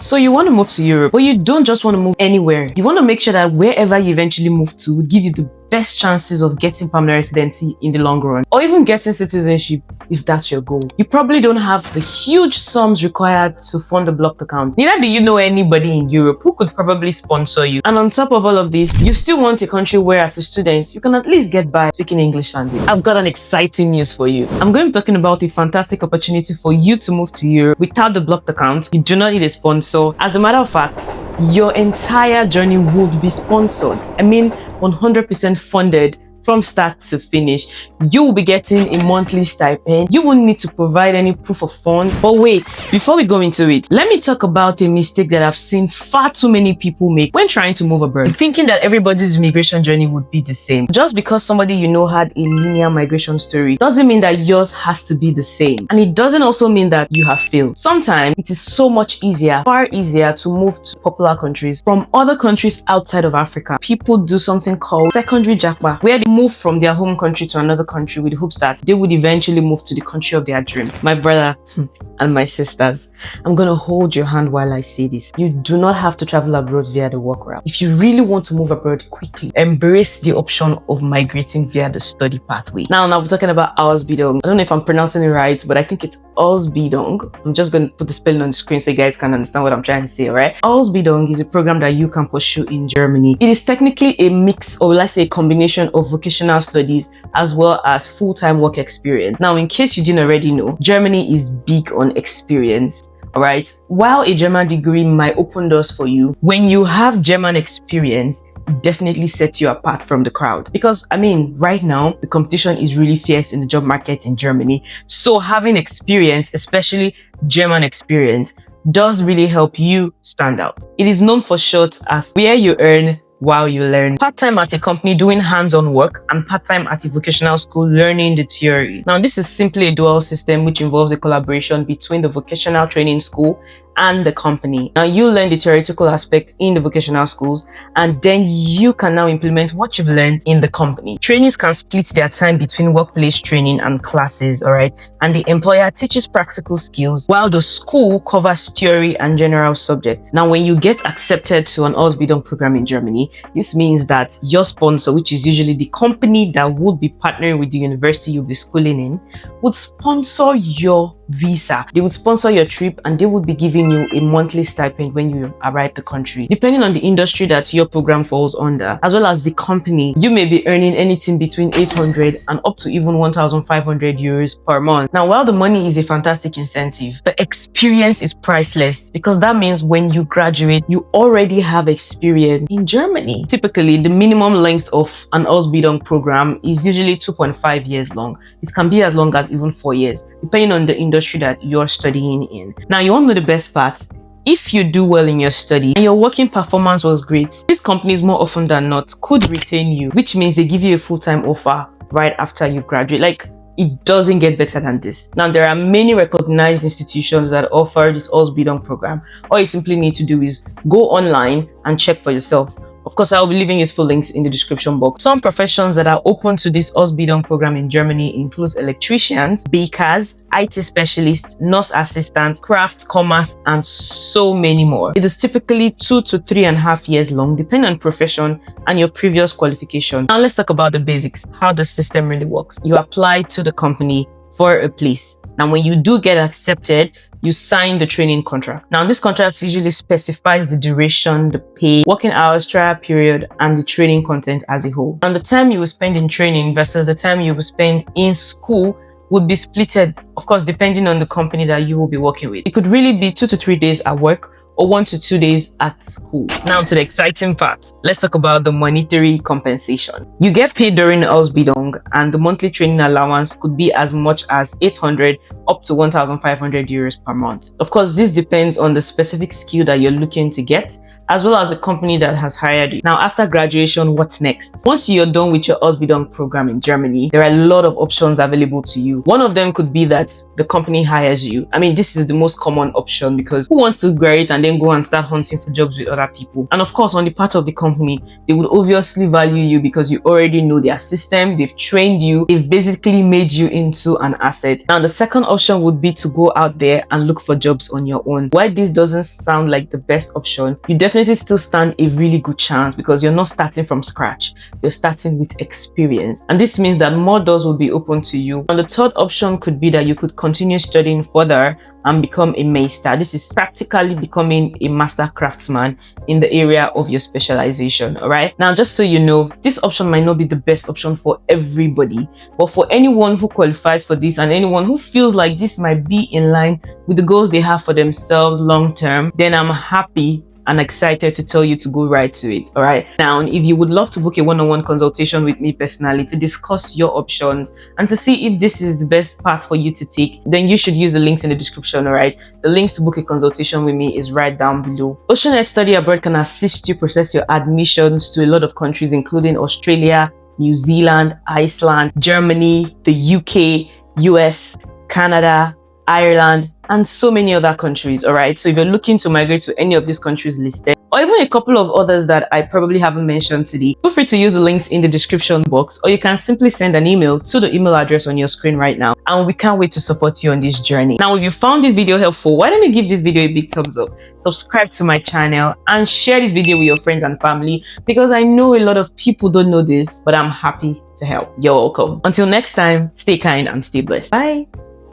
So you want to move to Europe, but you don't just want to move anywhere. You want to make sure that wherever you eventually move to will give you the best chances of getting permanent residency in the long run, or even getting citizenship if that's your goal. You probably don't have the huge sums required to fund a blocked account. Neither do you know anybody in Europe who could probably sponsor you. And on top of all of this, you still want a country where as a student, you can at least get by speaking English language. I've got an exciting news for you. I'm going to be talking about a fantastic opportunity for you to move to Europe without the blocked account. You do not need a sponsor. As a matter of fact, your entire journey would be sponsored. I mean, 100% funded from start to finish. You will be getting a monthly stipend. You won't need to provide any proof of fund. But wait, before we go into it, let me talk about a mistake that I've seen far too many people make when trying to move abroad. Thinking that everybody's immigration journey would be the same. Just because somebody you know had a linear migration story doesn't mean that yours has to be the same. And it doesn't also mean that you have failed. Sometimes it is so much easier, far easier to move to popular countries from other countries outside of Africa. People do something called secondary japa, where they move from their home country to another country with hopes that they would eventually move to the country of their dreams. My brother and my sisters, I'm gonna hold your hand while I say this. You do not have to travel abroad via the work route. If you really want to move abroad quickly, embrace the option of migrating via the study pathway. Now we're talking about Ausbildung. I don't know if I'm pronouncing it right, but I think it's Ausbildung. I'm just gonna put the spelling on the screen so you guys can understand what I'm trying to say, alright? Ausbildung is a program that you can pursue in Germany. It is technically a mix, or let's say a combination of vocational studies as well as full-time work experience. Now, in case you didn't already know, Germany is big on experience. Alright, while a German degree might open doors for you, when you have German experience, it definitely sets you apart from the crowd. Because I mean, right now, the competition is really fierce in the job market in Germany. So having experience, especially German experience, does really help you stand out. It is known for short as where you earn while you learn. Part-time at a company doing hands-on work and part-time at a vocational school learning the theory. Now, this is simply a dual system which involves a collaboration between the vocational training school and the company. Now, you learn the theoretical aspect in the vocational schools, and then you can now implement what you've learned in the company. Trainees can split their time between workplace training and classes, alright? And the employer teaches practical skills while the school covers theory and general subjects. Now, when you get accepted to an Ausbildung program in Germany, this means that your sponsor, which is usually the company that would be partnering with the university you'll be schooling in, would sponsor your visa. They would sponsor your trip, and they would be giving you a monthly stipend when you arrive the country. Depending on the industry that your program falls under, as well as the company, you may be earning anything between 800 and up to even 1,500 euros per month. Now, while the money is a fantastic incentive, the experience is priceless, because that means when you graduate, you already have experience in Germany. Typically, the minimum length of an Ausbildung program is usually 2.5 years long. It can be as long as even 4 years, depending on the industry that you're studying in. Now, you want to know the best part? If you do well in your study and your working performance was great, these companies more often than not could retain you, which means they give you a full-time offer right after you graduate. Like, it doesn't get better than this. Now, there are many recognized institutions that offer this Ausbildung program. All you simply need to do is go online and check for yourself. Of course, I'll be leaving useful links in the description box. Some professions that are open to this Ausbildung program in Germany includes electricians, bakers, IT specialists, nurse assistants, craft, commerce, and so many more. It is typically 2 to 3.5 years long, depending on profession and your previous qualification. Now, let's talk about the basics, how the system really works. You apply to the company for a place. Now, when you do get accepted, you sign the training contract. Now, this contract usually specifies the duration, the pay, working hours, trial period, and the training content as a whole. And the time you will spend in training versus the time you will spend in school would be splitted, of course, depending on the company that you will be working with. It could really be 2 to 3 days at work or 1 to 2 days at school. Now to the exciting part. Let's talk about the monetary compensation. You get paid during Ausbildung, and the monthly training allowance could be as much as 800 up to 1,500 euros per month. Of course, this depends on the specific skill that you're looking to get, as well as the company that has hired you. Now, after graduation, what's next? Once you're done with your Ausbildung program in Germany, there are a lot of options available to you. One of them could be that the company hires you. I mean, this is the most common option because who wants to graduate and then go and start hunting for jobs with other people? And of course, on the part of the company, they would obviously value you because you already know their system, they've trained you, they've basically made you into an asset. Now, the second option would be to go out there and look for jobs on your own. While this doesn't sound like the best option, you definitely still stand a really good chance because you're not starting from scratch. You're starting with experience. And this means that more doors will be open to you. And the third option could be that you could continue studying further and become a Meister. This is practically becoming a master craftsman in the area of your specialization. All right. Now, just so you know, this option might not be the best option for everybody, but for anyone who qualifies for this and anyone who feels like this might be in line with the goals they have for themselves long term, then I'm happy and excited to tell you to go right to it. All right. Now, if you would love to book a one-on-one consultation with me personally to discuss your options and to see if this is the best path for you to take, then you should use the links in the description. All right. The links to book a consultation with me is right down below. Oceanhead Study Abroad can assist you process your admissions to a lot of countries, including Australia, New Zealand, Iceland, Germany, the UK, US, Canada, Ireland, and so many other countries. All right. So if you're looking to migrate to any of these countries listed, or even a couple of others that I probably haven't mentioned today, feel free to use the links in the description box, or you can simply send an email to the email address on your screen right now. And we can't wait to support you on this journey. Now, if you found this video helpful, why don't you give this video a big thumbs up, subscribe to my channel, and share this video with your friends and family, because I know a lot of people don't know this, but I'm happy to help. You're welcome. Until next time, stay kind and stay blessed. Bye.